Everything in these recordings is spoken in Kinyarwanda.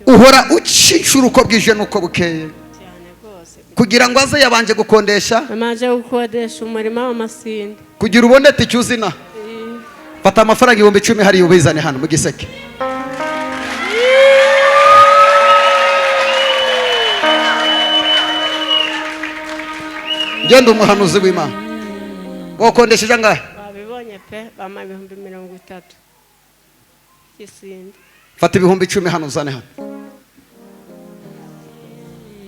uhora ucishura uko bwije nuko bukeye kugira ngo aze yabanje gukondesha umurima w'amasinde kugira ubone tike uzina fata amafaranga 10,000 hari ubizane hano mu giseke genda umuhanuzi w'Imana wakondesheje angahe babibonye pe bama 30,000 isinde fata 10,000 hano uzane hano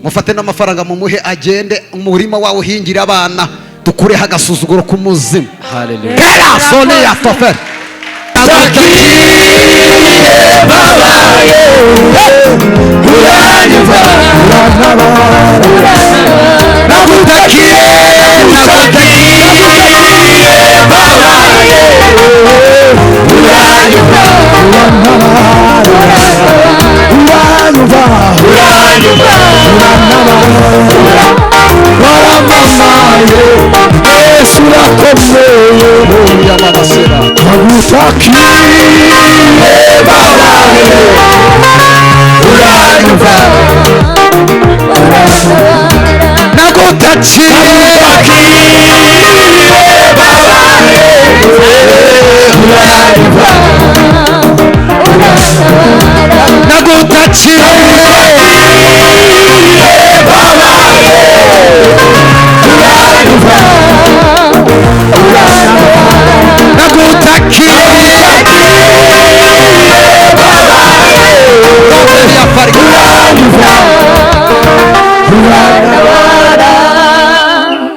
mufate n'amafaranga mumuhe agende umurima wawe uhingira abana dukureho agasuzuguro k'umuzimu. Haleluya. Era sone ya tofer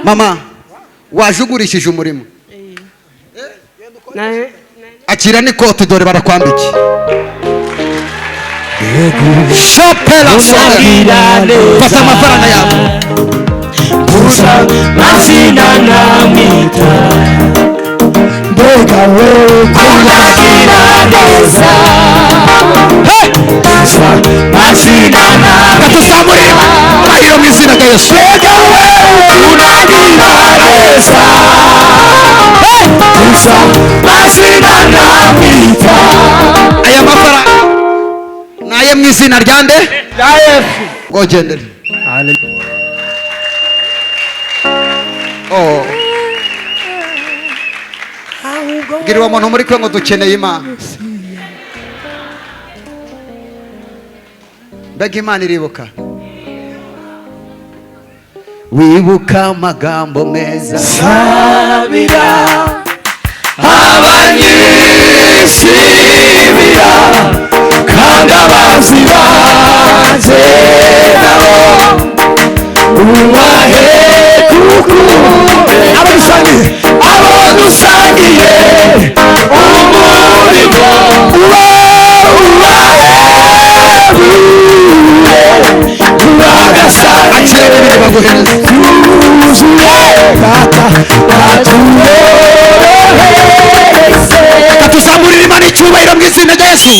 Mama wajugurishije umurimo akira n'ikoti dore barakwambiki shopera fata amafaranga yawe mazina namita mbega we kunagira neza mazina namita gatuzamurira ahiro mu izina rya Yesu mbega we kunagira neza mazina namita aya mafaranga naye mu izina rya nde ya Yesu ngogendere. Oh gira uwo muntu muri kwe ngo dukeneye Imana. Mbega Imana iribuka wibuka amagambo meza sabira abanyishimira kandi abazi banze nabo ubahe kukumbe abo dusangiye umurimo tuzamurira Imana icyubahiro mu izina rya Yesu.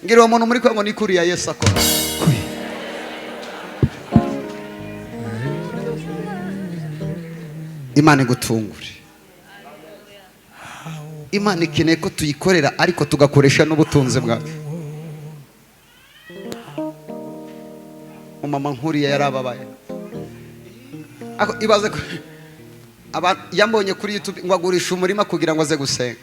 Ngira uwo muntu muri kwe ngo ni kuri ya Yesu akora. Imana igutungure. Imana ikeneye ko tuyikorera ariko tugakoresha n'ubutunzi bwacu. Umama nkuriya yarababaye ibaze ko yambonye kuri YouTube ngo agurisha umurima kugira ngo aze gusenga.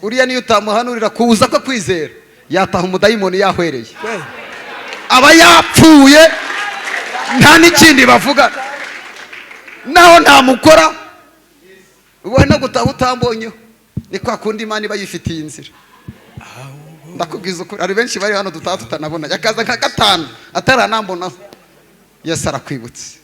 Uriya niyo utamuhanurira kuza ko kwizera yataha umudayimoni yahwereye aba yapfuye nta n'ikindi bavuga naho ntamukora wowe no gutaha utambonyeho ni kwa kundi Imana iba yifitiye inzira. Ndakubwiza ukuri ari benshi bari hano dutaha tutanabona yakaza nka gatanu ataranambona Yesu arakwibutse.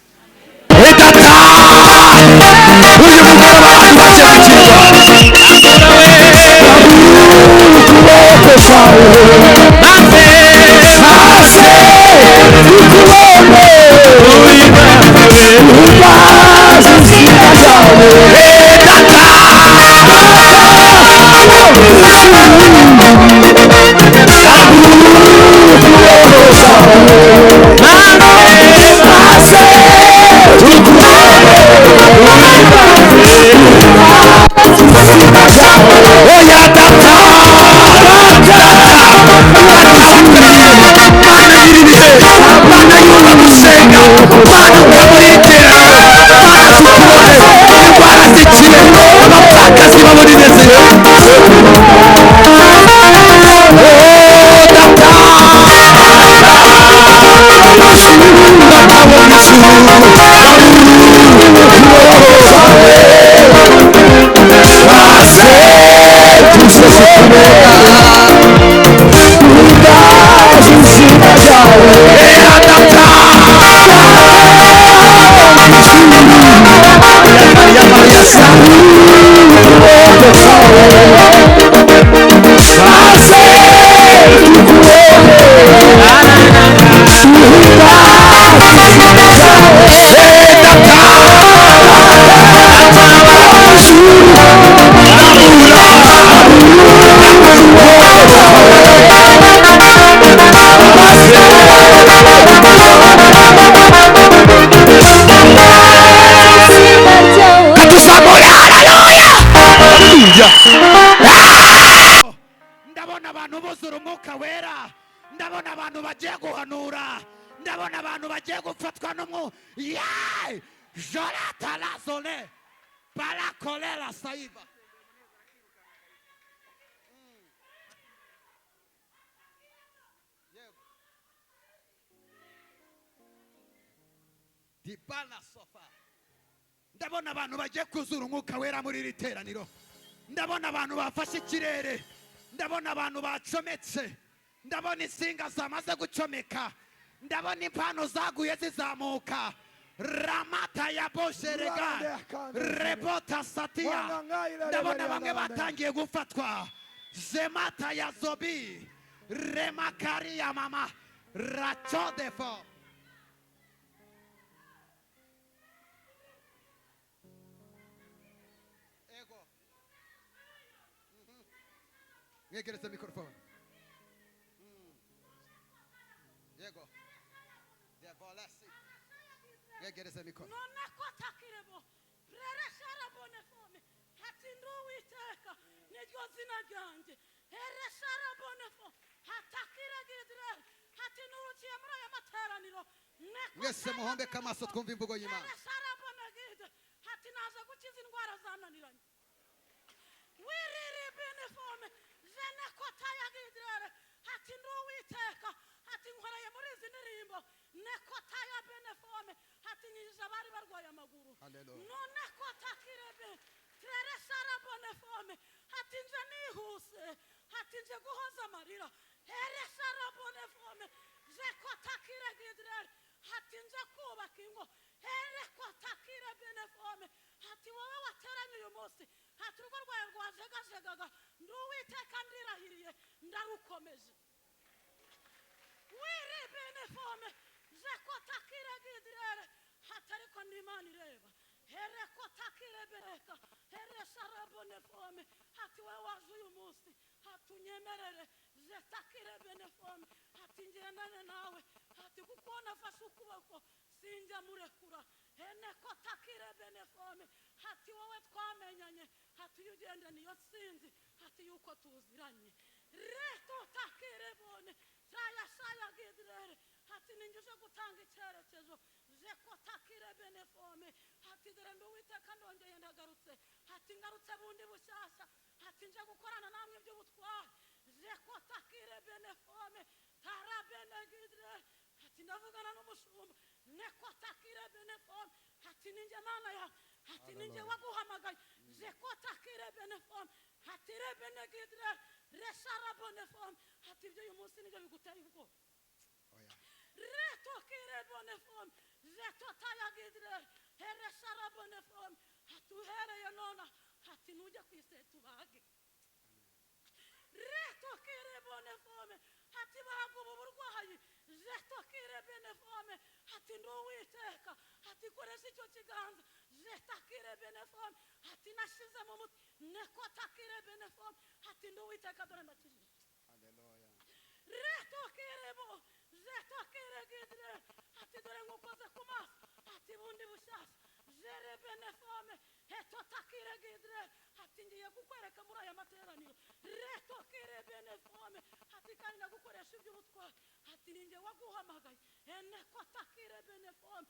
Uyu mugoroba ubashe Yeah. umwuka wera ndabona abantu bagiye guhanura ndabona abantu bagiye gufatwa n'umwuka yeee jorata lazole barakorera sayiba dibana sofa ndabona abantu bagiye kuzura umwuka wera muri iri teraniro ndabona abantu bafashe ikirere ndabona abantu bacometse ndabona insinga zamaze gucomeka ndabona impano zaguye zizamuka ramata ya bosherega rebota satia ndabona bamwe batangiye gufatwa zemata ya zobi remakari ya mama rachodefo ego mwegereze mikrofone yego devolasi mwegereze mikoro none ko atakirebo rereshara bonefome hati nduwiteka niryo zina ryanjye rereshara bonefo hatakiragidire hati nurukiye muri aya materaniro mwese muhombeke amaso twumva imvugo y'Imana rereshara bonegide hati naje gukiza indwara zananiranye wiriri benefome jene ko tayagidire hati nduwiteka hati nkoreye muri izi ndirimbo nekota ya benefome hati nyije abari barwaye amaguru none ko takirebe trere sara bonefome hati nje nihuse hati nje guhoza amarira here sara bonefome je ko takiregidire hati nje kubaka ingo here ko takire benefome hati wowe wateranye uyu munsi hati urugo rwawe rwajegajegaga nduwiteka ndirahiriye ndarukomeje wiri benefome je ko takiragidire hatariko n'Imana ireba here ko takirebereka here sara bonefome hati we waje uyu munsi hatunyemerere je takire benefome hati ngendane nawe hati kuko nafashe ukuboko sinjya murekura hene ko takire benefome hati wowe twamenyanye hati ugende niyo sinzi hati yuko tuziranye reto takire bone saya gidire hati ninjuje gutanga icyerekezo je ko takire benefome hati dore nduwiteka ndongeye ndagarutse hati ngarutse bundi bushyashya hati nje gukorana namwe by'ubutware je ko takire benefome tara benegidire hati ndavugana n'umushumba ne ko takire benefome hati ninjye mana ya hati ninjye waguhamagaye je ko takire benefome hati re benegidire reshara bonefome hati ibyo uyu munsi nibyo biguteye ubwoba reto kire bonefome reto tayagidire here sara bonefome hati uhereye nona hati nujya kwiseta ubage reto kire bonefome hati bahaga ubu burwayi reto kire benefome hati nduwiteka hati koresha icyo kiganza reto kire benefome hati nashize mu muti neko takire benefome hati nduwiteka dore ndakijije haleluya reto kirebo reto kiregidire hati dore ngukoze ku maso hati bundi bushyashya jere benefome heto takiregidire hati ngiye kukwereka muri aya materaniro reto kire benefome hati kandi nagukoresha iby'ubutware hati ninjye waguhamagaye eneko takire benefome